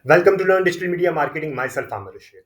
Welcome to learn digital media marketing. Myself Aamir Rashid.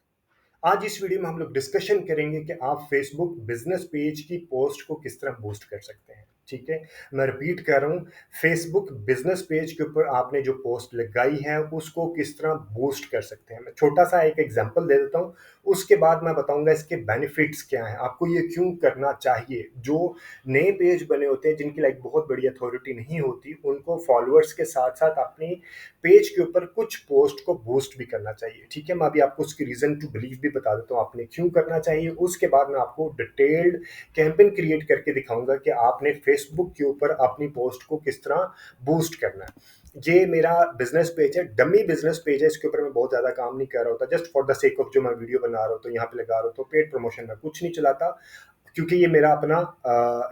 आज इस video में हम लोग डिस्कशन करेंगे कि आप फेसबुक बिजनेस पेज की पोस्ट को किस तरह बूस्ट कर सकते हैं। ठीक है, मैं रिपीट कर रहा हूँ, फेसबुक बिजनेस पेज के ऊपर आपने जो पोस्ट लगाई है उसको किस तरह बूस्ट कर सकते हैं। मैं छोटा सा एक एग्जांपल दे देता हूँ, उसके बाद मैं बताऊंगा इसके बेनिफिट्स क्या हैं, आपको ये क्यों करना चाहिए। जो नए पेज बने होते हैं, जिनकी लाइक बहुत बड़ी अथॉरिटी नहीं होती, उनको फॉलोअर्स के साथ साथ अपनी पेज के ऊपर कुछ पोस्ट को बूस्ट भी करना चाहिए। ठीक है, मैं अभी आपको उसकी रीजन टू बिलीव भी बता देता हूँ आपने क्यों करना चाहिए। उसके बाद मैं आपको डिटेल्ड कैंपेन क्रिएट करके दिखाऊंगा कि आपने फेसबुक के ऊपर अपनी पोस्ट को किस तरह बूस्ट करना है। ये मेरा बिजनेस पेज है, डमी बिजनेस पेज है, इसके ऊपर मैं बहुत ज्यादा काम नहीं कर रहा होता, just for the sake of जो मैं वीडियो बना रहा हूँ तो यहाँ पे लगा रहा हूँ, तो पेड प्रमोशन में कुछ नहीं चलाता, क्योंकि ये मेरा अपना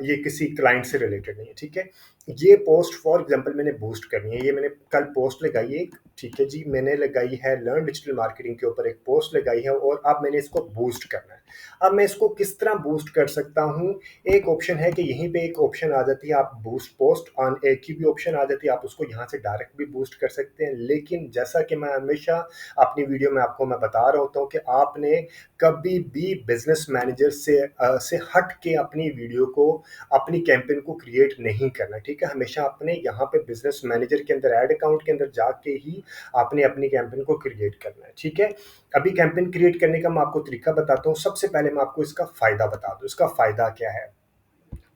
ये किसी क्लाइंट से रिलेटेड नहीं है। ठीक है, ये पोस्ट फॉर एग्जांपल मैंने बूस्ट करनी है, ये मैंने कल पोस्ट लगाई है। ठीक है जी, मैंने लगाई है लर्न डिजिटल मार्केटिंग के ऊपर एक पोस्ट लगाई है और अब मैंने इसको बूस्ट करना है। अब मैं इसको किस तरह बूस्ट कर सकता हूँ। एक ऑप्शन है कि यहीं पे एक ऑप्शन आ जाती है, आप बूस्ट पोस्ट ऑन एक की भी ऑप्शन आ जाती है, आप उसको यहाँ से डायरेक्ट भी बूस्ट कर सकते हैं। लेकिन जैसा कि मैं हमेशा अपनी वीडियो में आपको मैं बता रहा होता हूँ कि आपने कभी भी बिजनेस मैनेजर से हट के अपनी वीडियो को, अपनी कैंपेन को क्रिएट नहीं करना। ठीक है, हमेशा अपने यहाँ पे बिजनेस मैनेजर के अंदर, ऐड अकाउंट के अंदर जाके ही आपने अपनी कैंपेन को क्रिएट करना है। ठीक है, अभी कैंपेन क्रिएट करने का मैं आपको तरीका बताता हूँ। सबसे पहले मैं आपको इसका फायदा बता दूं, इसका फायदा क्या है।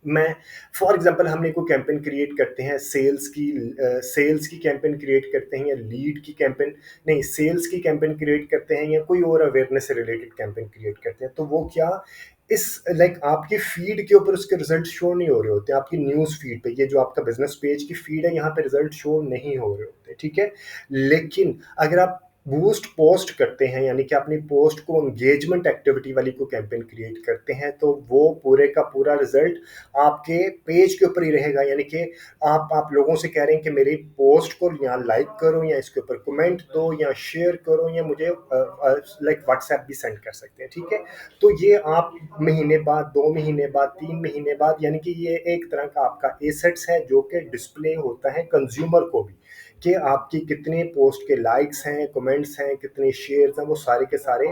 मैं फॉर एग्जांपल हमने कोई कैंपेन क्रिएट करते हैं, सेल्स की कैंपेन क्रिएट करते हैं, या लीड की कैंपेन, नहीं सेल्स की कैंपेन क्रिएट करते हैं, या कोई और अवेयरनेस से रिलेटेड कैंपेन क्रिएट करते हैं, तो वो क्या, इस लाइक आपकी फीड के ऊपर उसके रिजल्ट शो नहीं हो रहे होते, आपकी न्यूज़ फीड पे, ये जो आपका बिजनेस पेज की फीड है यहाँ पे रिजल्ट शो नहीं हो रहे होते। ठीक है, लेकिन अगर आप बूस्ट पोस्ट करते हैं, यानी कि अपनी पोस्ट को एंगेजमेंट एक्टिविटी वाली को कैंपेन क्रिएट करते हैं, तो वो पूरे का पूरा रिजल्ट आपके पेज के ऊपर ही रहेगा। यानी कि आप लोगों से कह रहे हैं कि मेरी पोस्ट को यहाँ लाइक करो, या इसके ऊपर कमेंट दो, या शेयर करो, या मुझे लाइक व्हाट्सएप भी सेंड कर सकते हैं। ठीक है, तो ये आप महीने बाद, 2 महीने बाद, 3 महीने बाद, यानी कि ये एक तरह का आपका एसेट्स है जो कि डिस्प्ले होता है कंज्यूमर को भी, कि आपकी कितने पोस्ट के लाइक्स हैं, कमेंट्स हैं, कितने शेयर्स हैं, वो सारे के सारे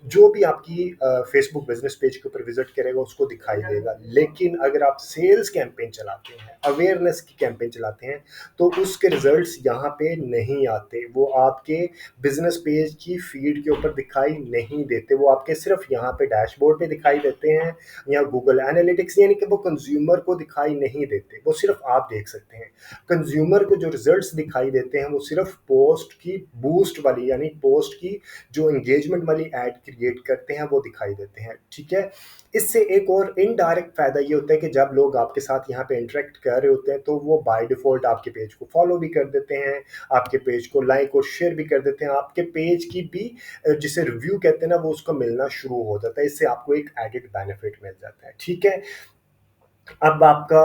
जो भी आपकी फेसबुक बिजनेस पेज के ऊपर विजिट करेगा उसको दिखाई देगा। लेकिन अगर आप सेल्स कैंपेन चलाते हैं, अवेयरनेस की कैंपेन चलाते हैं, तो उसके रिजल्ट्स यहाँ पे नहीं आते, वो आपके बिजनेस पेज की फीड के ऊपर दिखाई नहीं देते, वो आपके सिर्फ यहाँ पे डैशबोर्ड पे दिखाई देते हैं, या गूगल एनालिटिक्स, यानी कि वो कंज्यूमर को दिखाई नहीं देते, वो सिर्फ आप देख सकते हैं। कंज्यूमर को जो रिजल्ट्स दिखाई देते हैं वो सिर्फ पोस्ट की बूस्ट वाली, यानी पोस्ट की जो एंगेजमेंट वाली एड क्रिएट करते हैं वो दिखाई देते हैं। ठीक है, इससे एक और इनडायरेक्ट फायदा ये होता है कि जब लोग आपके साथ यहाँ पे इंटरेक्ट कर रहे होते हैं, तो वो बाय डिफॉल्ट आपके पेज को फॉलो भी कर देते हैं, आपके पेज को लाइक और शेयर भी कर देते हैं, आपके पेज की भी जिसे रिव्यू कहते हैं ना, वो उसको मिलना शुरू हो जाता है। इससे आपको एक एडेड बेनिफिट मिल जाता है। ठीक है, अब आपका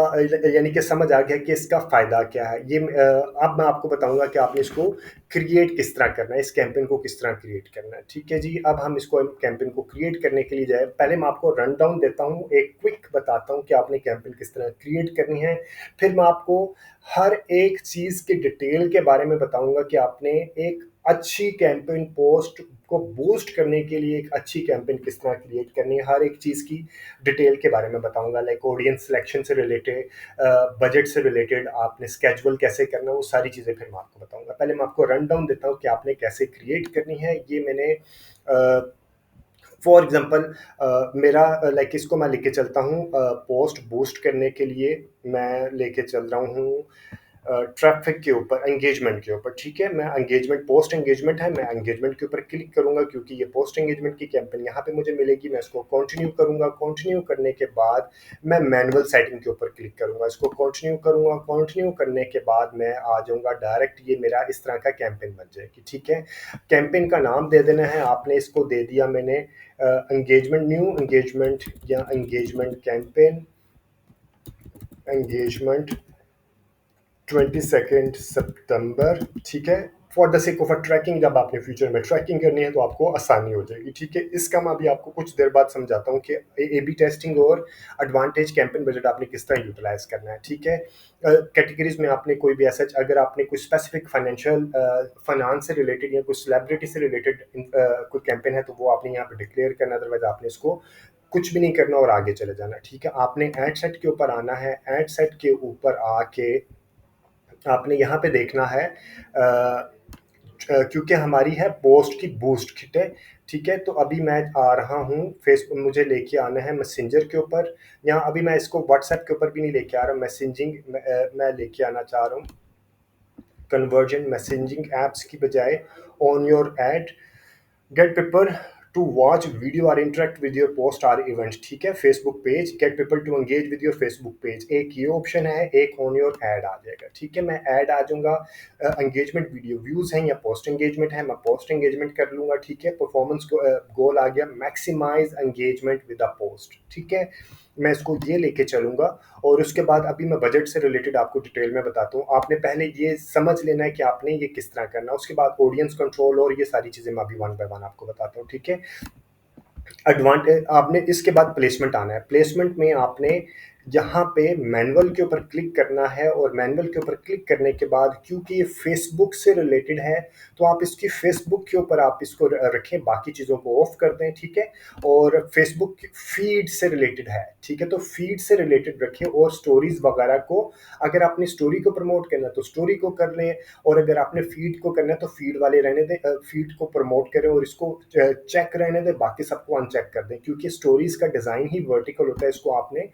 यानी कि समझ आ गया कि इसका फ़ायदा क्या है। ये अब मैं आपको बताऊँगा कि आपने इसको क्रिएट किस तरह करना है, इस कैंपेन को किस तरह क्रिएट करना है। ठीक है जी, अब हम इसको कैंपेन को क्रिएट करने के लिए जाए, पहले मैं आपको रन डाउन देता हूँ, एक क्विक बताता हूँ कि आपने कैंपेन किस तरह क्रिएट करनी है। फिर मैं आपको हर एक चीज़ के डिटेल के बारे में बताऊँगा कि आपने एक अच्छी कैंपेन पोस्ट को बूस्ट करने के लिए एक अच्छी कैंपेन किस तरह क्रिएट करनी है। हर एक चीज़ की डिटेल के बारे में बताऊंगा, लाइक ऑडियंस सिलेक्शन से रिलेटेड, बजट से रिलेटेड, आपने स्केजुअल कैसे करना है, वो सारी चीज़ें फिर मैं आपको बताऊंगा। पहले मैं आपको रन डाउन देता हूँ कि आपने कैसे क्रिएट करनी है। ये मैंने फॉर एग्जांपल मेरा लाइक इसको मैं लेके चलता हूँ, पोस्ट बूस्ट करने के लिए मैं लेके चल रहा हूँ ट्रैफिक के ऊपर, एंगेजमेंट के ऊपर। ठीक है, मैं एंगेजमेंट, पोस्ट एंगेजमेंट है, मैं एंगेजमेंट के ऊपर क्लिक करूंगा क्योंकि ये पोस्ट एंगेजमेंट की कैंपेन यहाँ पे मुझे मिलेगी। मैं इसको कंटिन्यू करूंगा, कंटिन्यू करने के बाद मैं मैनुअल सेटिंग के ऊपर क्लिक करूंगा, इसको कंटिन्यू करूंगा, कंटिन्यू करने के बाद मैं आ जाऊंगा डायरेक्ट, ये मेरा इस तरह का कैंपेन बन जाएगी। ठीक है, कैंपेन का नाम दे देना है आपने, इसको दे दिया मैंने एंगेजमेंट, न्यू एंगेजमेंट, या एंगेजमेंट कैंपेन, एंगेजमेंट 22 सितंबर। ठीक है, for the sake of a tracking, जब आपने फ्यूचर में ट्रैकिंग करनी है तो आपको आसानी हो जाएगी, ठीक है। इसका मैं अभी आपको कुछ देर बाद समझाता हूँ कि ए बी टेस्टिंग और एडवांटेज कैंपेन बजट आपने किस तरह यूटिलाइज करना है, ठीक है। कैटेगरीज में आपने कोई भी ऐसा, अगर आपने कोई स्पेसिफिक फाइनेंशियल फाइनेंस से रिलेटेड या कोई सेलिब्रिटी से रिलेटेड कोई कैंपेन है तो वो आपने यहाँ पे डिक्लेयर करना, अदरवाइज आपने इसको कुछ भी नहीं करना और आगे चले जाना, ठीक है। आपने एड सेट के ऊपर आना है, एड सेट के ऊपर आके आपने यहाँ पे देखना है क्योंकि हमारी है पोस्ट की बूस्ट किट है, ठीक है। तो अभी मैं आ रहा हूँ फेसबुक, मुझे लेके आना है मैसेंजर के ऊपर। यहाँ अभी मैं इसको व्हाट्सएप के ऊपर भी नहीं लेके आ रहा, मैसेजिंग मैं लेके आना चाह रहा हूँ, कन्वर्जन मैसेजिंग एप्स की बजाय on your ad, get people to watch video और interact with your post or events, ठीक है। Facebook page, get people to engage with your Facebook page, एक ये ऑप्शन है, एक ऑन योर एड आ जाएगा, ठीक है। मैं ऐड आ जाऊंगा, एंगेजमेंट वीडियो व्यूज है या पोस्ट एंगेजमेंट है, मैं पोस्ट एंगेजमेंट कर लूंगा, ठीक है। परफॉर्मेंस गोल आ गया, maximise engagement with a post, ठीक है। मैं इसको ये लेके चलूंगा और उसके बाद अभी मैं बजट से रिलेटेड आपको डिटेल में बताता हूँ। आपने पहले ये समझ लेना है कि आपने ये किस तरह करना है, उसके बाद ऑडियंस कंट्रोल और ये सारी चीज़ें मैं अभी वन बाय वन आपको बताता हूँ, ठीक है। एडवांटेज, आपने इसके बाद प्लेसमेंट आना है। प्लेसमेंट में आपने यहाँ पे मैनुअल के ऊपर क्लिक करना है और मैनुअल के ऊपर क्लिक करने के बाद, क्योंकि ये फेसबुक से रिलेटेड है तो आप इसकी फेसबुक के ऊपर आप इसको रखें, बाकी चीज़ों को ऑफ कर दें, ठीक है। और फेसबुक फीड से रिलेटेड है, ठीक है, तो फीड से रिलेटेड रखें। और स्टोरीज वगैरह को, अगर आपने स्टोरी को प्रमोट करना है तो स्टोरी को कर लें, और अगर आपने फीड को करना है तो फीड वाले रहने दें, फीड को प्रमोट करें और इसको चेक रहने दें, बाकी सबको अनचेक कर दें, क्योंकि स्टोरीज का डिज़ाइन ही वर्टिकल होता है, इसको आपने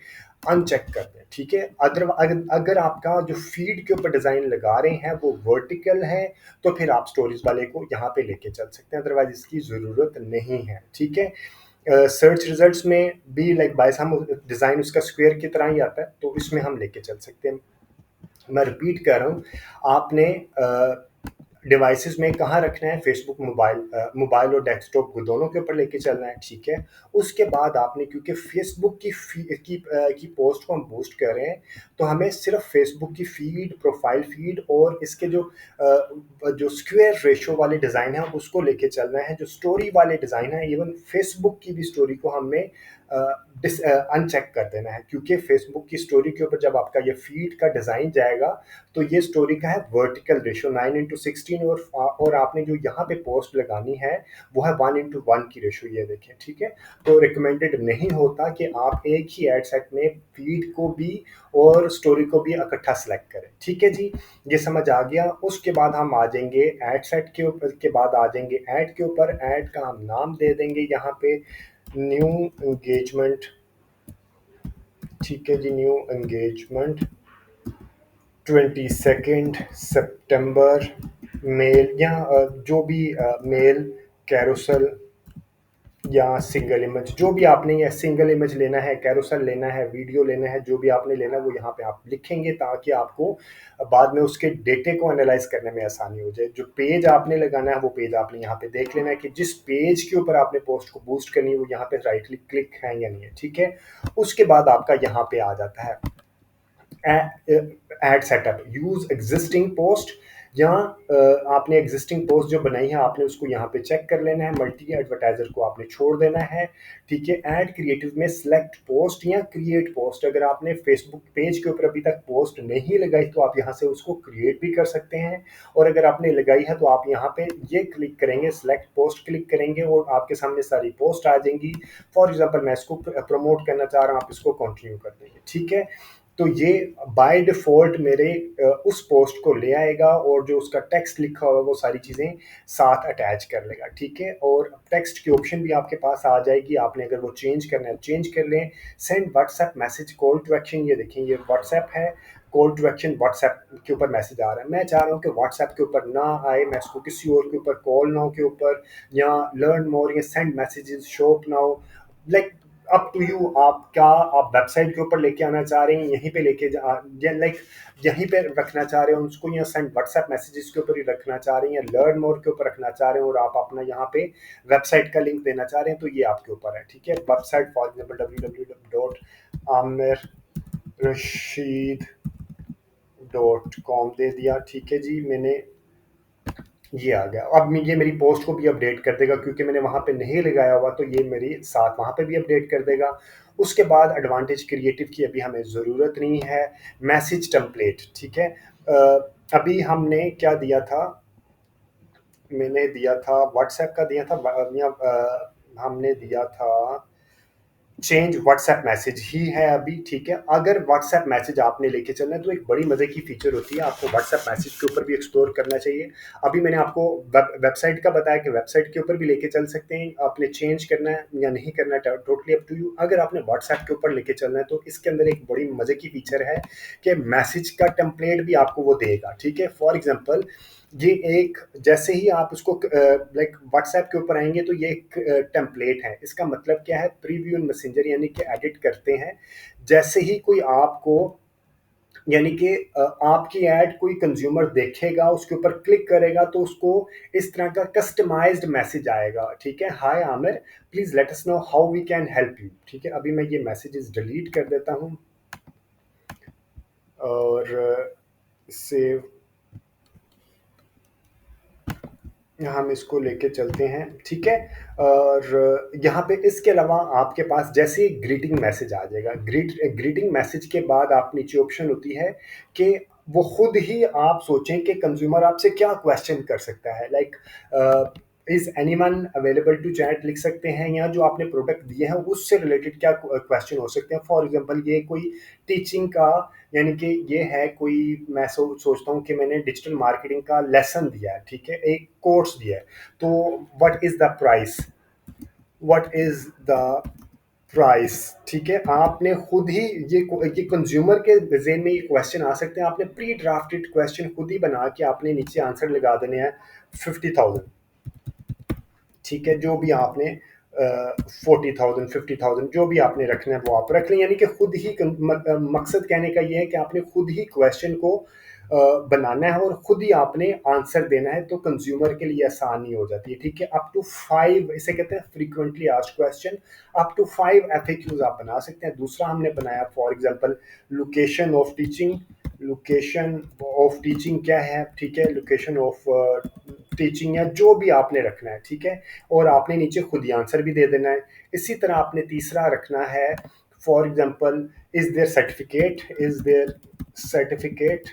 अनचेक कर दें, ठीक है। अगर आपका जो फीड के ऊपर डिज़ाइन लगा रहे हैं वो वर्टिकल है तो फिर आप स्टोरीज वाले को यहाँ पे लेके चल सकते हैं, अदरवाइज इसकी ज़रूरत नहीं है, ठीक है। सर्च रिजल्ट्स में भी लाइक बाय हम डिज़ाइन उसका स्क्वायर की तरह ही आता है, तो इसमें हम लेके चल सकते हैं। मैं रिपीट कर रहा हूँ, आपने डिवाइसेस में कहाँ रखना है, फेसबुक मोबाइल और डेस्कटॉप दोनों के ऊपर लेके चलना है, ठीक है। उसके बाद आपने, क्योंकि फेसबुक की पोस्ट को हम बूस्ट कर रहे हैं तो हमें सिर्फ फेसबुक की फीड, प्रोफाइल फीड और इसके जो स्क्वायर रेशो वाले डिज़ाइन है उसको लेके चलना है। जो स्टोरी वाले डिज़ाइन है, इवन फेसबुक की भी स्टोरी को हमें अनचेक कर देना है, क्योंकि फेसबुक की स्टोरी के ऊपर जब आपका ये फीड का डिज़ाइन जाएगा तो ये स्टोरी का है वर्टिकल रेशो 9:16, और आपने जो यहाँ पे पोस्ट लगानी है वो है 1:1 की रेशो, ये देखें, ठीक है। तो रिकमेंडेड नहीं होता कि आप एक ही एड सेट में फीड को भी और स्टोरी को भी इकट्ठा सेलेक्ट करें, ठीक है जी। ये समझ आ गया। उसके बाद हम आ जाएंगे एड सेट के ऊपर, के बाद आ जाएंगे ऐड के ऊपर। ऐड का हम नाम दे देंगे यहाँ पे न्यू एंगेजमेंट, ठीक है जी, न्यू एंगेजमेंट 22 सितंबर मेल, या जो भी मेल कैरोसल या सिंगल इमेज, जो भी आपने, या सिंगल इमेज लेना है, कैरोसल लेना है, वीडियो लेना है, जो भी आपने लेना है वो यहाँ पे आप लिखेंगे, ताकि आपको बाद में उसके डेटे को एनालाइज करने में आसानी हो जाए। जो पेज आपने लगाना है वो पेज आपने यहाँ पे देख लेना है कि जिस पेज के ऊपर आपने पोस्ट को बूस्ट करनी है वो यहाँ पे राइट क्लिक है या नहीं है, ठीक है। उसके बाद आपका यहाँ पे आ जाता है ad setup, use existing post. यहाँ आपने एग्जिस्टिंग पोस्ट जो बनाई है आपने उसको यहाँ पे चेक कर लेना है, मल्टी एडवर्टाइजर को आपने छोड़ देना है, ठीक है। ऐड क्रिएटिव में सिलेक्ट पोस्ट या क्रिएट पोस्ट, अगर आपने फेसबुक पेज के ऊपर अभी तक पोस्ट नहीं लगाई तो आप यहाँ से उसको क्रिएट भी कर सकते हैं, और अगर आपने लगाई है तो आप यहाँ पे ये क्लिक करेंगे, सिलेक्ट पोस्ट क्लिक करेंगे और आपके सामने सारी पोस्ट आ जाएंगी। फॉर एग्जाम्पल मैं इसको प्रमोट करना चाह रहा हूँ, आप इसको कंटिन्यू कर देंगे, ठीक है। तो ये बाय डिफ़ॉल्ट मेरे उस पोस्ट को ले आएगा और जो उसका टेक्स्ट लिखा होगा वो सारी चीज़ें साथ अटैच कर लेगा, ठीक है। और टेक्स्ट की ऑप्शन भी आपके पास आ जाएगी, आपने अगर वो चेंज करना है चेंज कर लें। Send WhatsApp message call to action, ये देखें ये व्हाट्सएप है, कॉल टू एक्शन व्हाट्सएप के ऊपर मैसेज आ रहा है। मैं चाह रहा हूँ कि व्हाट्सएप के ऊपर ना आए, मैं इसको किसी और के ऊपर, कॉल नाउ के ऊपर या लर्न मोर या send messages shop now, like up to you. आप क्या, आप वेबसाइट के ऊपर लेके आना चाह रहे हैं, यहीं पे लेके लाइक यहीं पे रखना चाह रहे हैं उसको, या सेंड व्हाट्सएप मैसेजेस के ऊपर ही रखना चाह रहे हैं, या लर्न मोर के ऊपर रखना चाह रहे हैं और आप अपना यहाँ पे वेबसाइट का लिंक देना चाह रहे हैं, तो ये आपके ऊपर है, ठीक है। वेबसाइट फॉर एग्जाम्पल www.amirrashid.com दे दिया, ठीक है जी। मैंने ये आ गया। अब ये मेरी पोस्ट को भी अपडेट कर देगा, क्योंकि मैंने वहाँ पे नहीं लगाया हुआ, तो ये मेरी साथ वहाँ पे भी अपडेट कर देगा। उसके बाद एडवांटेज क्रिएटिव की अभी हमें ज़रूरत नहीं है। मैसेज टेम्पलेट, ठीक है। अभी हमने क्या दिया था, मैंने दिया था व्हाट्सएप का दिया था, हमने दिया था चेंज व्हाट्सएप मैसेज ही है अभी, ठीक है। अगर व्हाट्सएप मैसेज आपने लेके चलना है तो एक बड़ी मजे की फीचर होती है, आपको व्हाट्सएप मैसेज के ऊपर भी एक्सप्लोर करना चाहिए। अभी मैंने आपको वेबसाइट का बताया कि वेबसाइट के ऊपर भी लेके चल सकते हैं, आपने चेंज करना है या नहीं करना है टोटली अप टू यू। अगर आपने व्हाट्सएप के ऊपर लेके चलना है तो इसके अंदर एक बड़ी मजे की फीचर है कि मैसेज का टेम्पलेट भी आपको वो देगा, ठीक है। फॉर एग्जाम्पल, ये एक, जैसे ही आप उसको लाइक व्हाट्सएप के ऊपर आएंगे तो ये एक टेम्पलेट है। इसका मतलब क्या है, प्रीव्यू इन मैसेंजर यानी कि एडिट करते हैं। जैसे ही कोई आपको, यानी कि आपकी ऐड कोई कंज्यूमर देखेगा, उसके ऊपर क्लिक करेगा तो उसको इस तरह का कस्टमाइज्ड मैसेज आएगा, ठीक है। Hi Aamir, please let us know how we can help you, ठीक है। अभी मैं ये मैसेजेस डिलीट कर देता हूँ और सेव, हम इसको लेके चलते हैं, ठीक है। और यहाँ पे इसके अलावा आपके पास जैसे ही ग्रीटिंग मैसेज आ जाएगा, ग्रीटिंग मैसेज के बाद आप नीचे ऑप्शन होती है कि वो खुद ही आप सोचें कि कंज्यूमर आपसे क्या क्वेश्चन कर सकता है। Like is anyone available to chat लिख सकते हैं, या जो आपने प्रोडक्ट दिए हैं उससे रिलेटेड क्या क्वेश्चन हो सकते हैं। फॉर एग्जांपल, ये कोई टीचिंग का, यानी कि ये है कोई, मैं सोचता हूँ कि मैंने डिजिटल मार्केटिंग का लेसन दिया है, ठीक है, एक कोर्स दिया है। तो what is the price, what is the price, ठीक है। आपने खुद ही ये कंज्यूमर के जहन में ये क्वेश्चन आ सकते हैं, आपने प्री ड्राफ्टेड क्वेश्चन खुद ही बना के आपने नीचे आंसर लगा देने हैं 50,000, ठीक है। जो भी आपने 40,000 50,000 जो भी आपने रखना है वो आप रख लें, यानी कि खुद ही मकसद कहने का ये है कि आपने खुद ही क्वेश्चन को बनाना है और खुद ही आपने आंसर देना है, तो कंज्यूमर के लिए आसानी हो जाती है, ठीक है। अप टू 5, इसे कहते हैं frequently asked question, up to 5 FAQs आप बना सकते हैं। दूसरा हमने बनाया for example location of teaching, location of teaching क्या है, ठीक है, लोकेशन ऑफ टीचिंग या जो भी आपने रखना है, ठीक है। और आपने नीचे खुद ही आंसर भी दे देना है। इसी तरह आपने तीसरा रखना है, for example, is there certificate, is there certificate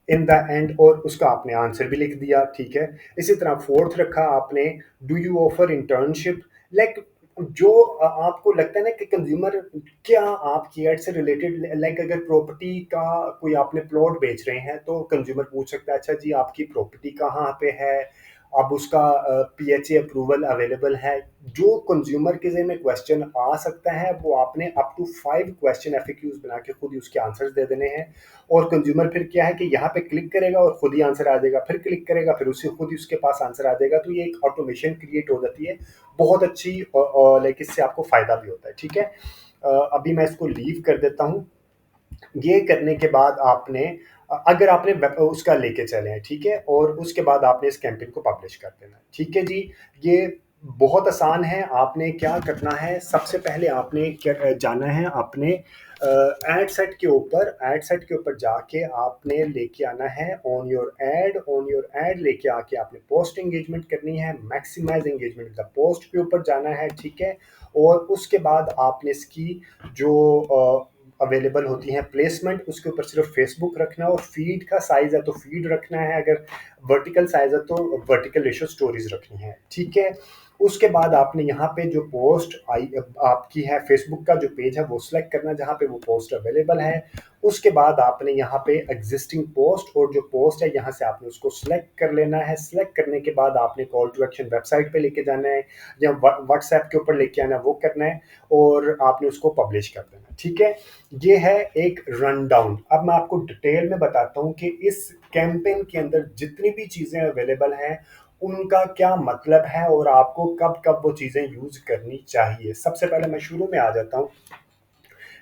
in the end, और उसका आपने आंसर भी लिख दिया, ठीक है। इसी तरह फोर्थ रखा आपने, do you offer internship, like जो आपको लगता है ना कि कंज्यूमर क्या आपकी एड से रिलेटेड, लाइक अगर प्रॉपर्टी का कोई आपने प्लॉट बेच रहे हैं तो कंज्यूमर पूछ सकता है, अच्छा जी आपकी प्रॉपर्टी कहाँ पे है, अब उसका पीएचए अप्रूवल अवेलेबल है। जो कंज्यूमर के जहन में क्वेश्चन आ सकता है वो आपने अप टू 5 क्वेश्चन एफएक्यूज बना के खुद ही उसके आंसर्स दे देने हैं। और कंज्यूमर फिर क्या है कि यहाँ पे क्लिक करेगा और खुद ही आंसर आ जाएगा, फिर क्लिक करेगा फिर उसे खुद ही उसके पास आंसर आ जाएगा। तो ये एक ऑटोमेशन क्रिएट हो जाती है, बहुत अच्छी, लाइक इससे आपको फायदा भी होता है, ठीक है। अभी मैं इसको लीव कर देता हूँ। ये करने के बाद आपने, अगर आपने उसका लेके चले हैं, ठीक है, और उसके बाद आपने इस कैंपेन को पब्लिश कर देना है, ठीक है जी। ये बहुत आसान है। आपने क्या करना है, सबसे पहले आपने क्या जाना है अपने एड सेट के ऊपर जाके आपने लेके आना है ऑन योर एड लेके आके आपने पोस्ट एंगेजमेंट करनी है, मैक्सिमाइज एंगेजमेंट द पोस्ट के ऊपर जाना है, ठीक है। और उसके बाद आपने इसकी जो अवेलेबल होती हैं प्लेसमेंट, उसके ऊपर सिर्फ फेसबुक रखना है, और फीड का साइज है तो फीड रखना है, अगर वर्टिकल साइज है तो वर्टिकल रेशियो स्टोरीज रखनी है, ठीक है। उसके बाद आपने यहाँ पे जो पोस्ट आई आपकी है, फेसबुक का जो पेज है वो सिलेक्ट करना है जहाँ पे वो पोस्ट अवेलेबल है। उसके बाद आपने यहाँ पे एग्जिस्टिंग पोस्ट और जो पोस्ट है यहाँ से आपने उसको सिलेक्ट कर लेना है। सिलेक्ट करने के बाद आपने कॉल टू एक्शन वेबसाइट पे लेके जाना है या व्हाट्सएप के ऊपर लेके आना है, वो करना है, और आपने उसको पब्लिश कर देना है, ठीक है। ये है एक रन डाउन। अब मैं आपको डिटेल में बताता हूँ कि इस कैंपेन के अंदर जितनी भी चीज़ें अवेलेबल हैं उनका क्या मतलब है और आपको कब कब वो चीज़ें यूज़ करनी चाहिए। सबसे पहले मैं शुरू में आ जाता हूँ।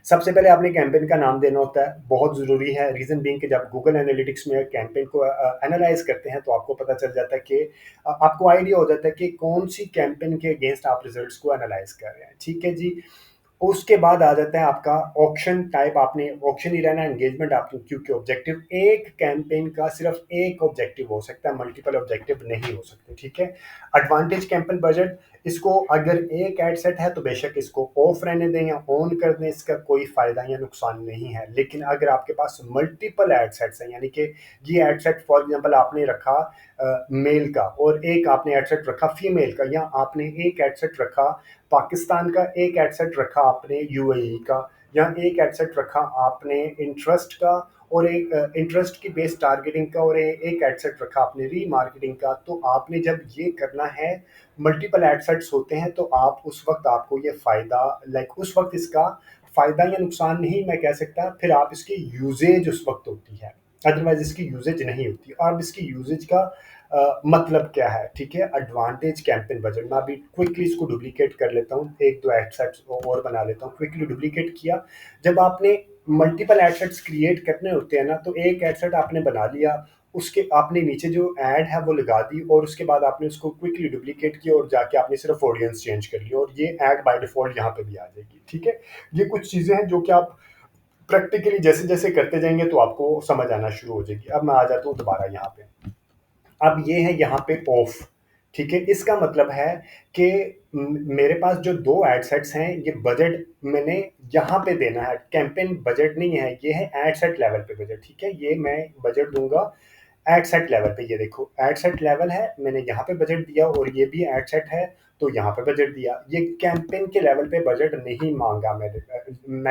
सबसे पहले आपने कैंपेन का नाम देना होता है, बहुत ज़रूरी है। रीज़न बीइंग कि जब गूगल एनालिटिक्स में कैंपेन को एनालाइज करते हैं तो आपको पता चल जाता है कि आपको आइडिया हो जाता है कि कौन सी कैंपेन के अगेंस्ट आप रिजल्ट्स को एनालाइज कर रहे हैं, ठीक है जी। उसके बाद आ जाता है आपका ऑक्शन टाइप, आपने ऑक्शन ही रहना, एंगेजमेंट आपकी, क्योंकि ऑब्जेक्टिव एक कैंपेन का सिर्फ एक ऑब्जेक्टिव हो सकता है, मल्टीपल ऑब्जेक्टिव नहीं हो सकते, ठीक है। एडवांटेज कैंपेन बजट, इसको अगर एक एड सेट है तो बेशक इसको ऑफ रहने दें या ऑन कर दें, इसका कोई फायदा या नुकसान नहीं है। लेकिन अगर आपके पास मल्टीपल एड सेट्स हैं, यानी कि ये एड सेट फॉर एग्जांपल आपने रखा मेल का और एक आपने एड सेट रखा फीमेल का, या आपने एक एड सेट रखा पाकिस्तान का, एक एडसेट रखा आपने यूएई का, या एक एडसेट रखा आपने इंटरेस्ट का, और एक इंटरेस्ट की बेस टारगेटिंग का, और एक एडसेट रखा आपने रीमार्केटिंग का। तो आपने जब ये करना है, मल्टीपल एडसेट्स होते हैं, तो आप उस वक्त आपको ये फायदा उस वक्त इसका फायदा या नुकसान नहीं मैं कह सकता, फिर आप इसकी यूजेज उस वक्त होती है, अदरवाइज इसकी यूजेज नहीं होती। और इसकी यूजेज का मतलब क्या है, ठीक है। एडवांटेज कैंपेन बजट, मैं अभी क्विकली इसको डुप्लीकेट कर लेता हूँ, एक दो एडसेट्स और बना लेता हूँ, क्विकली डुप्लीकेट किया। जब आपने मल्टीपल एडसेट्स क्रिएट करने होते हैं ना, तो एक एडसेट आपने बना लिया, उसके आपने नीचे जो ऐड है वो लगा दी, और उसके बाद आपने उसको क्विकली डुप्लीकेट किया और जाके आपने सिर्फ ऑडियंस चेंज कर लिया, और ये ऐड बाय डिफॉल्ट यहाँ पे भी आ जाएगी, ठीक है। ये कुछ चीज़ें हैं जो कि आप प्रैक्टिकली जैसे जैसे करते जाएंगे तो आपको समझ आना शुरू हो जाएगी। अब मैं आ जाता हूँ दोबारा यहाँ पे। अब ये है यहाँ पे ऑफ, ठीक है। इसका मतलब है कि मेरे पास जो दो एड सेट्स हैं, ये बजट मैंने यहाँ पे देना है, कैंपेन बजट नहीं है, ये है एड सेट लेवल पे बजट, ठीक है। ये मैं बजट दूंगा एड सेट लेवल पे। ये देखो एड सेट लेवल है, मैंने यहाँ पे बजट दिया, और ये भी एड सेट है तो यहाँ पे बजट दिया। ये कैंपेन के लेवल पे बजट नहीं मांगा मैं